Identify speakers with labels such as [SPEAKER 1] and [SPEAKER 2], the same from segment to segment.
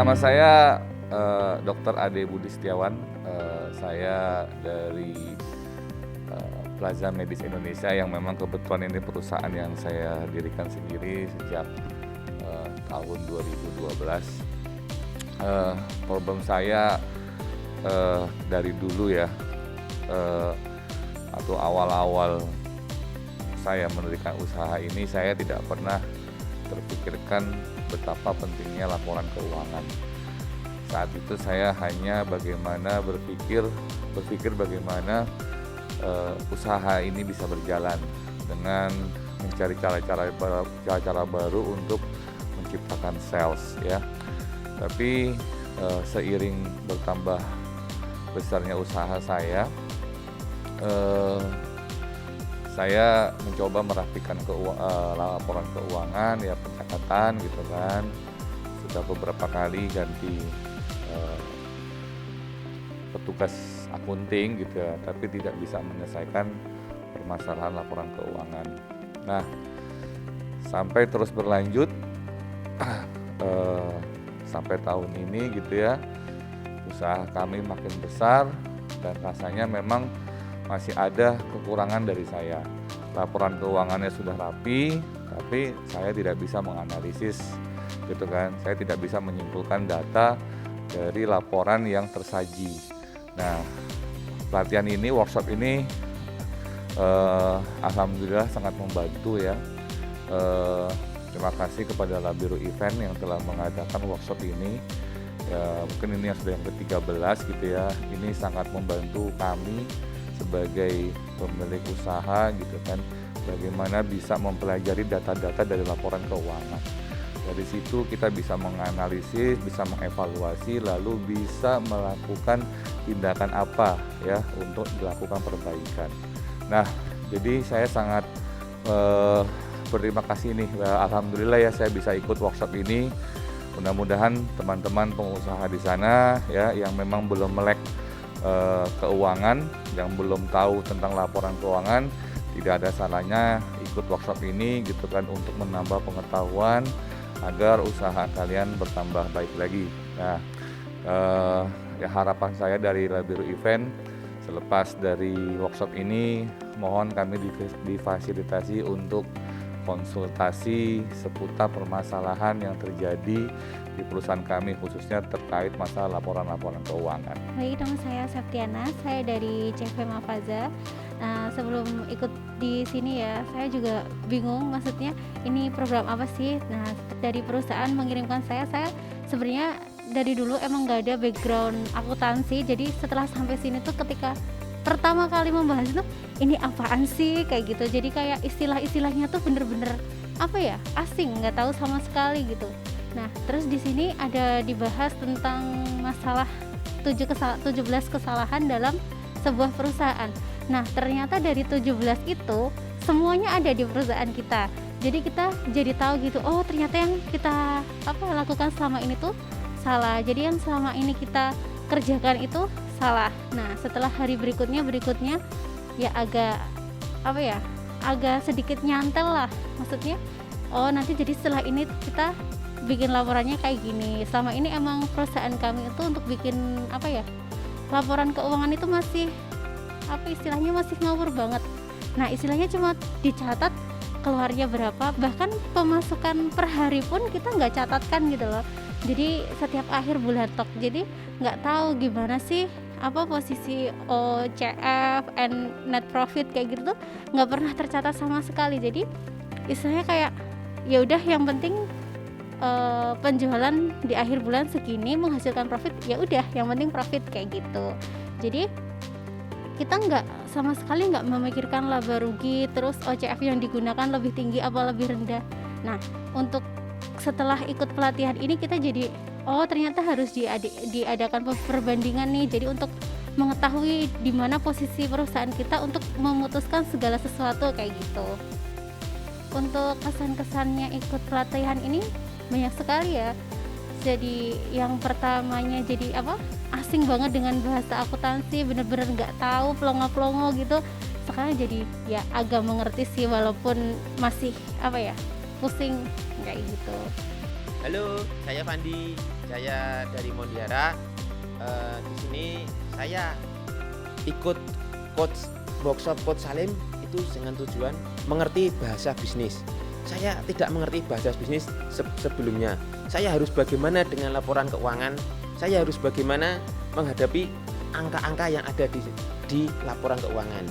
[SPEAKER 1] Nama saya Dr. Ade Budi Setiawan. Saya dari Plaza Medis Indonesia yang memang kebetulan ini perusahaan yang saya dirikan sendiri sejak tahun 2012. Problem saya dari dulu ya, atau awal-awal saya mendirikan usaha ini, saya tidak pernah terpikirkan betapa pentingnya laporan keuangan. Saat itu saya hanya berpikir bagaimana usaha ini bisa berjalan dengan mencari cara-cara baru untuk menciptakan sales ya. Tapi seiring bertambah besarnya usaha saya mencoba merapikan laporan keuangan ya, pencatatan gitu kan. Sudah beberapa kali ganti petugas akunting gitu ya, tapi tidak bisa menyelesaikan permasalahan laporan keuangan. Nah, sampai terus berlanjut sampai tahun ini gitu ya, usaha kami makin besar dan rasanya memang masih ada kekurangan dari saya. Laporan keuangannya sudah rapi, tapi saya tidak bisa menganalisis gitu kan. Saya tidak bisa menyimpulkan data dari laporan yang tersaji. Nah, pelatihan ini, workshop ini alhamdulillah sangat membantu ya. Terima kasih kepada Labiru Event yang telah mengadakan workshop ini. Ya, mungkin ini sudah yang ke-13 gitu ya. Ini sangat membantu kami sebagai pemilik usaha gitu kan, bagaimana bisa mempelajari data-data dari laporan keuangan. Dari situ kita bisa menganalisis, bisa mengevaluasi, lalu bisa melakukan tindakan apa ya untuk dilakukan perbaikan. Nah, jadi saya sangat berterima kasih nih, alhamdulillah ya saya bisa ikut workshop ini. Mudah-mudahan teman-teman pengusaha di sana ya yang memang belum melek keuangan, yang belum tahu tentang laporan keuangan, tidak ada salahnya ikut workshop ini gitu kan, untuk menambah pengetahuan agar usaha kalian bertambah baik lagi. Nah, ya harapan saya dari Labiru Event, selepas dari workshop ini mohon kami difasilitasi untuk konsultasi seputar permasalahan yang terjadi di perusahaan kami, khususnya terkait masalah laporan-laporan keuangan.
[SPEAKER 2] Baik, nama saya Septiana, saya dari CV Mafaza. Nah, sebelum ikut di sini ya, saya juga bingung, maksudnya ini program apa sih? Nah, dari perusahaan mengirimkan saya sebenarnya dari dulu emang nggak ada background akuntansi, jadi setelah sampai sini tuh ketika pertama kali membahas itu, ini apaan sih kayak gitu. Jadi kayak istilah-istilahnya tuh bener-bener apa ya, asing, nggak tahu sama sekali gitu. Nah, terus di sini ada dibahas tentang masalah 17 kesalahan dalam sebuah perusahaan. Nah, ternyata dari 17 itu semuanya ada di perusahaan kita. Jadi kita jadi tahu gitu, oh ternyata yang kita lakukan selama ini tuh salah. Jadi yang selama ini kita kerjakan itu salah. Nah, setelah hari berikutnya ya agak sedikit nyantel lah. Maksudnya, oh nanti jadi setelah ini kita bikin laporannya kayak gini. Selama ini emang perusahaan kami itu untuk bikin laporan keuangan itu masih istilahnya masih ngawur banget. Nah, istilahnya cuma dicatat keluarnya berapa, bahkan pemasukan per hari pun kita nggak catatkan gitu loh. Jadi setiap akhir bulan jadi nggak tahu gimana sih posisi OCF and net profit kayak gitu tuh nggak pernah tercatat sama sekali. Jadi istilahnya kayak ya udah, yang penting penjualan di akhir bulan segini menghasilkan profit, ya udah yang penting profit kayak gitu. Jadi kita sama sekali nggak memikirkan laba rugi, terus OCF yang digunakan lebih tinggi apa lebih rendah. Nah, untuk setelah ikut pelatihan ini kita jadi ternyata harus diadakan perbandingan nih. Jadi untuk mengetahui di mana posisi perusahaan kita untuk memutuskan segala sesuatu kayak gitu. Untuk kesan-kesannya ikut pelatihan ini banyak sekali ya. Jadi yang pertamanya jadi asing banget dengan bahasa akuntansi, bener-bener nggak tahu, pelongo-pelongo gitu. Sekarang jadi ya agak mengerti sih, walaupun masih pusing kayak gitu.
[SPEAKER 3] Halo, saya Fandi. Saya dari Mondiara. Di sini saya ikut workshop Coach Salim itu dengan tujuan mengerti bahasa bisnis. Saya tidak mengerti bahasa bisnis sebelumnya. Saya harus bagaimana dengan laporan keuangan. Saya harus bagaimana menghadapi angka-angka yang ada di laporan keuangan.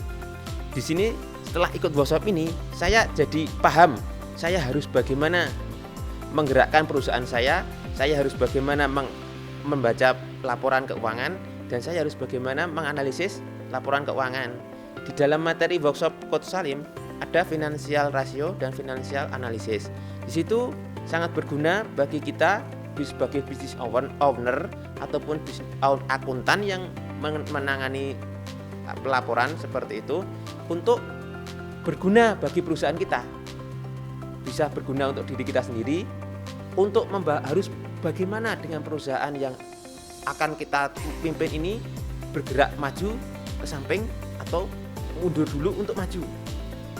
[SPEAKER 3] Di sini setelah ikut workshop ini, saya jadi paham. Saya harus bagaimana menggerakkan perusahaan saya harus bagaimana membaca laporan keuangan, dan saya harus bagaimana menganalisis laporan keuangan. Di dalam materi workshop Coach Salim ada financial ratio dan financial analysis. Di situ sangat berguna bagi kita sebagai business owner ataupun akuntan yang menangani pelaporan seperti itu, untuk berguna bagi perusahaan kita. Bisa berguna untuk diri kita sendiri, untuk harus bagaimana dengan perusahaan yang akan kita pimpin ini bergerak maju ke samping atau mundur dulu untuk maju.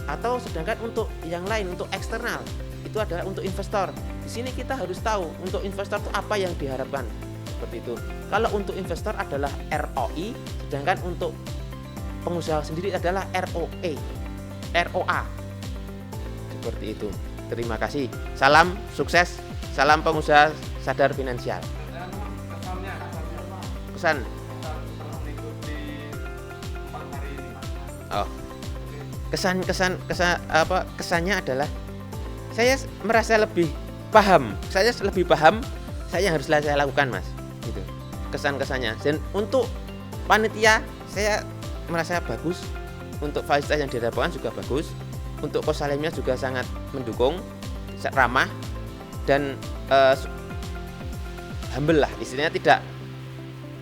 [SPEAKER 3] Atau sedangkan untuk yang lain, untuk eksternal, itu adalah untuk investor. Di sini kita harus tahu untuk investor itu apa yang diharapkan, seperti itu. Kalau untuk investor adalah ROI, sedangkan untuk pengusaha sendiri adalah ROA. Seperti itu. Terima kasih. Salam sukses, salam pengusaha sadar finansial. Kesan. Oh. Kesannya adalah saya merasa lebih paham. Saya yang harus saya lakukan, Mas. Gitu. Kesannya. Dan untuk panitia saya merasa bagus. Untuk fasilitas yang didapatkan juga bagus. Untuk Coach Salimnya juga sangat mendukung, ramah, dan humble lah. Istilahnya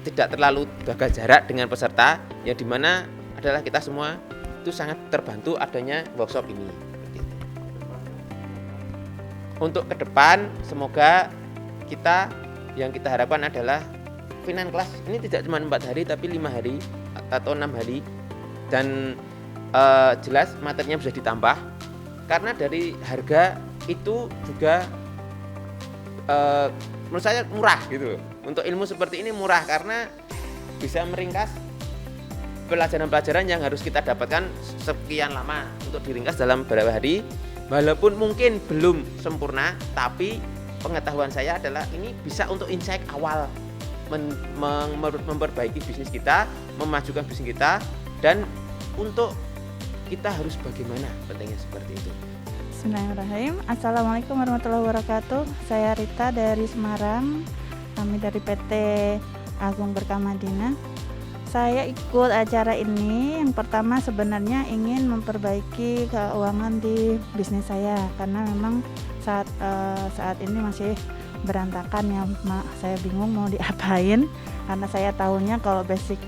[SPEAKER 3] tidak terlalu jaga jarak dengan peserta, yang dimana adalah kita semua itu sangat terbantu adanya workshop ini. Untuk ke depan semoga yang kita harapkan adalah Finan Class ini tidak cuma 4 hari tapi 5 hari atau 6 hari, dan jelas materinya bisa ditambah karena dari harga itu juga menurut saya murah gitu. Untuk ilmu seperti ini murah karena bisa meringkas pelajaran-pelajaran yang harus kita dapatkan sekian lama untuk diringkas dalam beberapa hari. Walaupun mungkin belum sempurna, tapi pengetahuan saya adalah ini bisa untuk insight awal memperbaiki bisnis kita, memajukan bisnis kita, dan untuk kita harus bagaimana, pentingnya seperti itu.
[SPEAKER 4] Bismillahirrahmanirrahim. Assalamualaikum warahmatullahi wabarakatuh. Saya Rita dari Semarang. Kami dari PT Agung Berkah Madinah. Saya ikut acara ini yang pertama sebenarnya ingin memperbaiki keuangan di bisnis saya, karena memang saat ini masih berantakan ya. Saya bingung mau diapain, karena saya tahunya kalau basic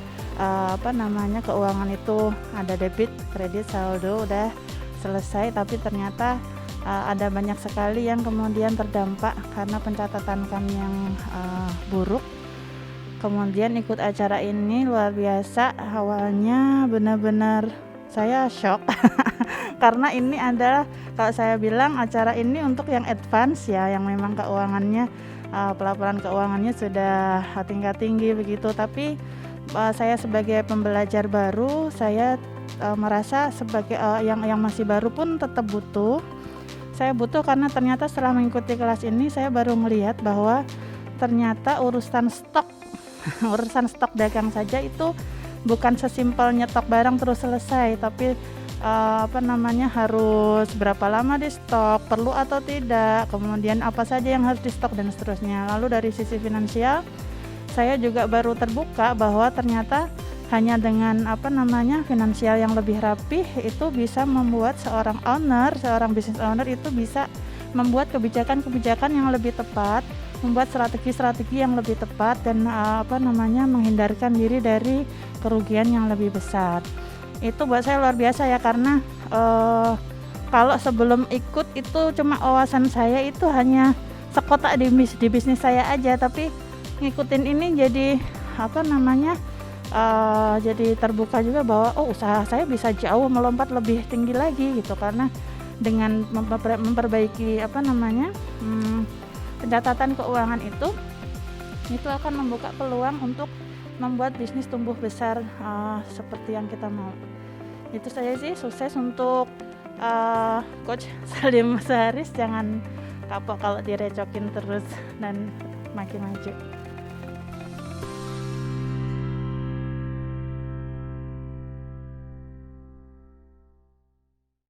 [SPEAKER 4] keuangan itu ada debit, kredit, saldo udah selesai, tapi ternyata ada banyak sekali yang kemudian terdampak karena pencatatan kami yang buruk. Kemudian ikut acara ini luar biasa, awalnya benar-benar saya shock karena ini adalah, kalau saya bilang acara ini untuk yang advance ya, yang memang keuangannya pelaporan keuangannya sudah tingkat tinggi begitu. Tapi saya sebagai pembelajar baru, saya merasa sebagai yang masih baru pun tetap butuh. Saya butuh karena ternyata setelah mengikuti kelas ini saya baru melihat bahwa ternyata urusan stok dagang saja itu bukan sesimpel nyetok barang terus selesai, tapi harus berapa lama di stok, perlu atau tidak, kemudian apa saja yang harus di stok dan seterusnya. Lalu dari sisi finansial saya juga baru terbuka bahwa ternyata hanya dengan finansial yang lebih rapih itu bisa membuat seorang business owner itu bisa membuat kebijakan-kebijakan yang lebih tepat, membuat strategi-strategi yang lebih tepat, dan menghindarkan diri dari kerugian yang lebih besar. Itu buat saya luar biasa ya, karena kalau sebelum ikut itu cuma wawasan saya itu hanya sekotak di bisnis saya aja, tapi ngikutin ini jadi jadi terbuka juga bahwa usaha saya bisa jauh melompat lebih tinggi lagi gitu, karena dengan memperbaiki pencatatan keuangan itu Itu akan membuka peluang untuk membuat bisnis tumbuh besar seperti yang kita mau. Itu saja sih, sukses untuk Coach Salim Mas Haris, jangan kapok kalau direcokin terus dan makin maju.